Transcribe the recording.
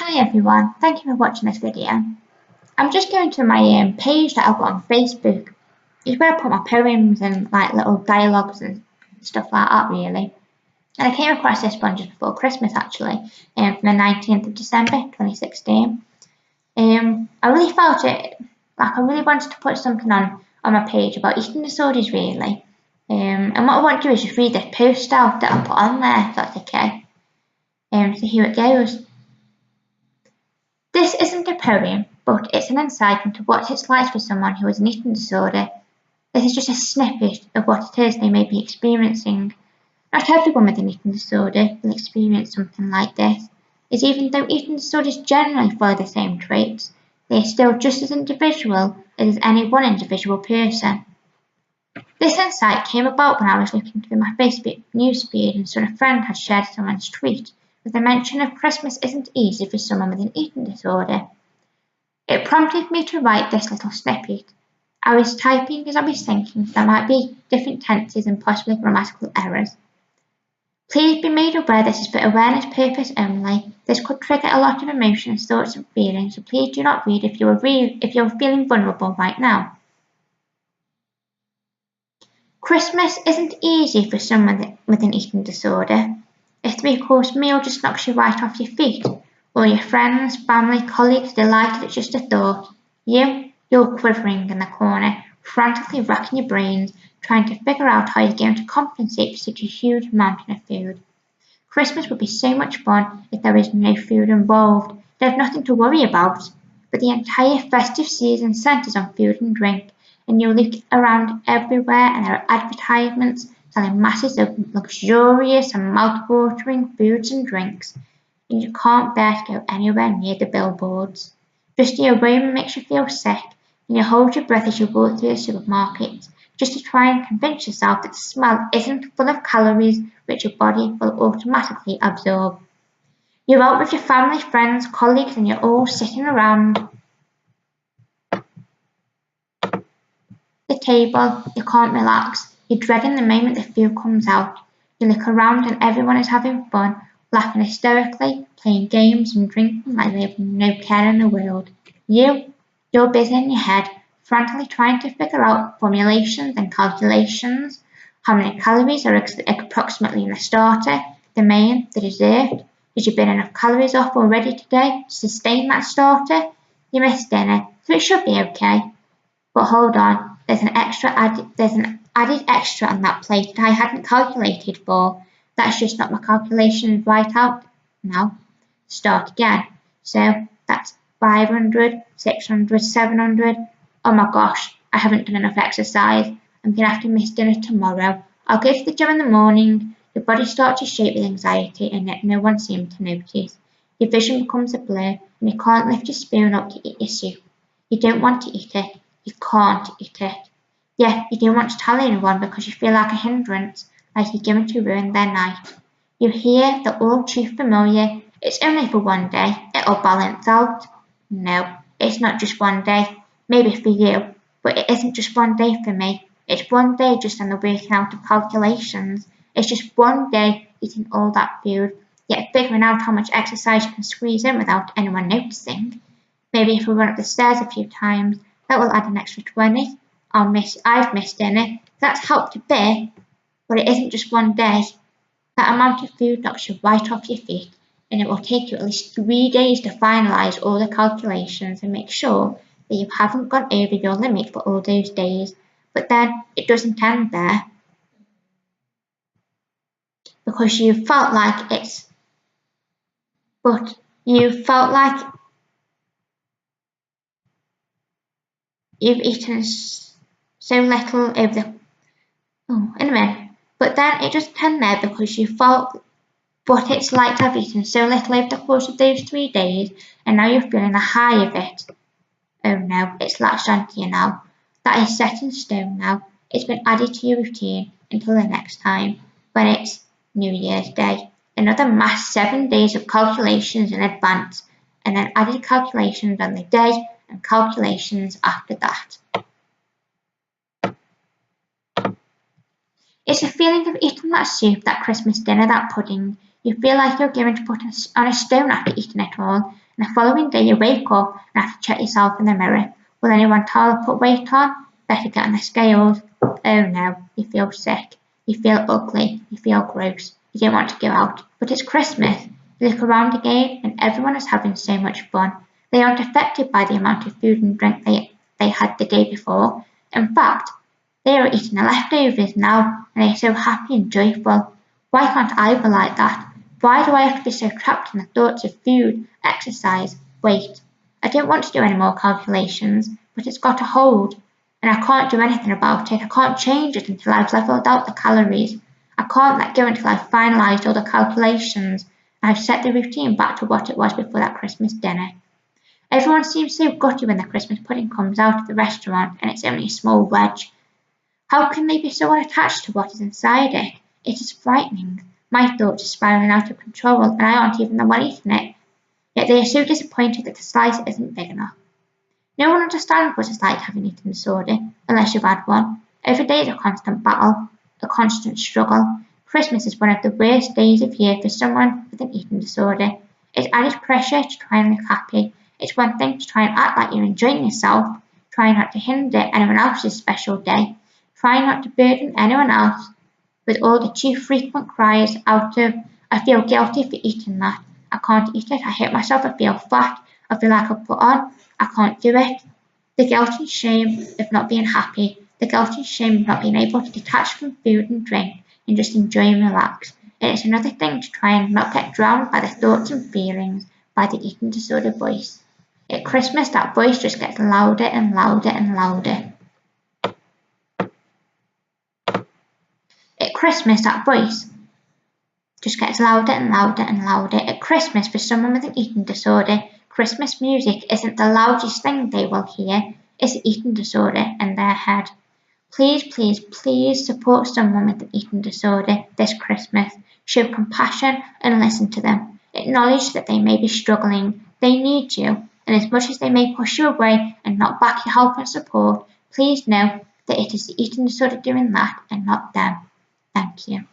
Hi everyone, thank you for watching this video. I'm just going to my page that I've got on Facebook. It's where I put my poems and like little dialogues and stuff like that really. And I came across this one just before Christmas actually, from the 19th of December 2016. I really felt it, like I really wanted to put something on my page about eating disorders really. And what I want to do is just read this post out that I put on there, if that's okay. So here it goes. This isn't a poem, but it's an insight into what it's like for someone who has an eating disorder. This is just a snippet of what it is they may be experiencing. Not everyone with an eating disorder will experience something like this, as even though eating disorders generally follow the same traits, they are still just as individual as any one individual person. This insight came about when I was looking through my Facebook newsfeed and saw a friend had shared someone's tweet with a mention of Christmas isn't easy for someone with an eating disorder. It prompted me to write this little snippet. I was typing as I was thinking there might be different tenses and possibly grammatical errors. Please be made aware this is for awareness purpose only. This could trigger a lot of emotions, thoughts and feelings, so please do not read if you're feeling vulnerable right now. Christmas isn't easy for someone with an eating disorder. A three-course meal just knocks you right off your feet. All your friends, family, colleagues delighted at just a thought. You're quivering in the corner, frantically racking your brains, trying to figure out how you're going to compensate for such a huge mountain of food. Christmas would be so much fun if there was no food involved. You'd have nothing to worry about. But the entire festive season centres on food and drink, and you look around everywhere and there are advertisements selling masses of luxurious and mouth-watering foods and drinks, and you can't bear to go anywhere near the billboards. Just the aroma makes you feel sick, and you hold your breath as you walk through the supermarket, just to try and convince yourself that the smell isn't full of calories which your body will automatically absorb. You're out with your family, friends, colleagues, and you're all sitting around the table. You can't relax. You're dreading the moment the food comes out. You look around and everyone is having fun, laughing hysterically, playing games and drinking like they have no care in the world. You're busy in your head, frantically trying to figure out formulations and calculations. How many calories are approximately in the starter, the main, the dessert? Did you burn enough calories off already today to sustain that starter? You missed dinner, so it should be okay. But hold on, there's an added extra on that plate that I hadn't calculated for. That's just not my calculations right out. Now, start again. So that's 500, 600, 700. Oh my gosh, I haven't done enough exercise. I'm going to have to miss dinner tomorrow. I'll go to the gym in the morning. Your body starts to shake with anxiety and yet no one seems to notice. Your vision becomes a blur and you can't lift your spoon up to eat your soup. You don't want to eat it. You can't eat it. Yeah, you don't want to tell anyone because you feel like a hindrance, like you're going to ruin their night. You hear the all too familiar, it's only for one day, it'll balance out. No, it's not just one day. Maybe for you, but it isn't just one day for me. It's one day just on the working out of calculations. It's just one day eating all that food, yet figuring out how much exercise you can squeeze in without anyone noticing. Maybe if we run up the stairs a few times, that will add an extra 20. I've missed dinner. That's helped a bit, but it isn't just one day. That amount of food knocks you right off your feet, and it will take you at least 3 days to finalise all the calculations and make sure that you haven't gone over your limit for all those days. But then it doesn't end there, because you felt like you've eaten so little over the in a minute. But then it doesn't end there because you felt what it's like to have eaten so little over the course of those 3 days, and now you're feeling the high of it. Oh no, it's latched onto you now. That is set in stone now. It's been added to your routine until the next time, when it's New Year's Day. Another mass 7 days of calculations in advance, and then added calculations on the day and calculations after that. It's a feeling of eating that soup, that Christmas dinner, that pudding. You feel like you're going to put on a stone after eating it all, and and the following day you wake up and have to check yourself in the mirror. Will anyone tell or put weight on? Better get on the scales. Oh no, you feel sick. You feel ugly. You feel gross. You don't want to go out. But it's Christmas. You look around again and everyone is having so much fun. They aren't affected by the amount of food and drink they had the day before. In fact, they are eating the leftovers now and they are so happy and joyful. Why can't I be like that? Why do I have to be so trapped in the thoughts of food, exercise, weight? I don't want to do any more calculations, but it's got a hold. And I can't do anything about it. I can't change it until I've levelled out the calories. I can't let go until I've finalised all the calculations and I've set the routine back to what it was before that Christmas dinner. Everyone seems so gutty when the Christmas pudding comes out of the restaurant and it's only a small wedge. How can they be so unattached to what is inside it? It is frightening. My thoughts are spiralling out of control and I aren't even the one eating it. Yet they are so disappointed that the slice isn't big enough. No one understands what it's like having an eating disorder, unless you've had one. Every day is a constant battle, a constant struggle. Christmas is one of the worst days of year for someone with an eating disorder. It's added pressure to try and look happy. It's one thing to try and act like you're enjoying yourself, trying not to hinder anyone else's special day, trying not to burden anyone else with all the too frequent cries out of, I feel guilty for eating that. I can't eat it, I hate myself, I feel fat, I feel like I've put on, I can't do it. The guilt and shame of not being happy, the guilt and shame of not being able to detach from food and drink and just enjoy and relax. And it's another thing to try and not get drowned by the thoughts and feelings by the eating disorder voice. At Christmas, that voice just gets louder and louder and louder. At Christmas, that voice just gets louder and louder and louder. At Christmas, for someone with an eating disorder, Christmas music isn't the loudest thing they will hear, it's the eating disorder in their head. Please, please, please support someone with an eating disorder this Christmas. Show compassion and listen to them. Acknowledge that they may be struggling. They need you. And as much as they may push you away and not back your help and support, please know that it is the eating disorder doing that and not them. Thank you.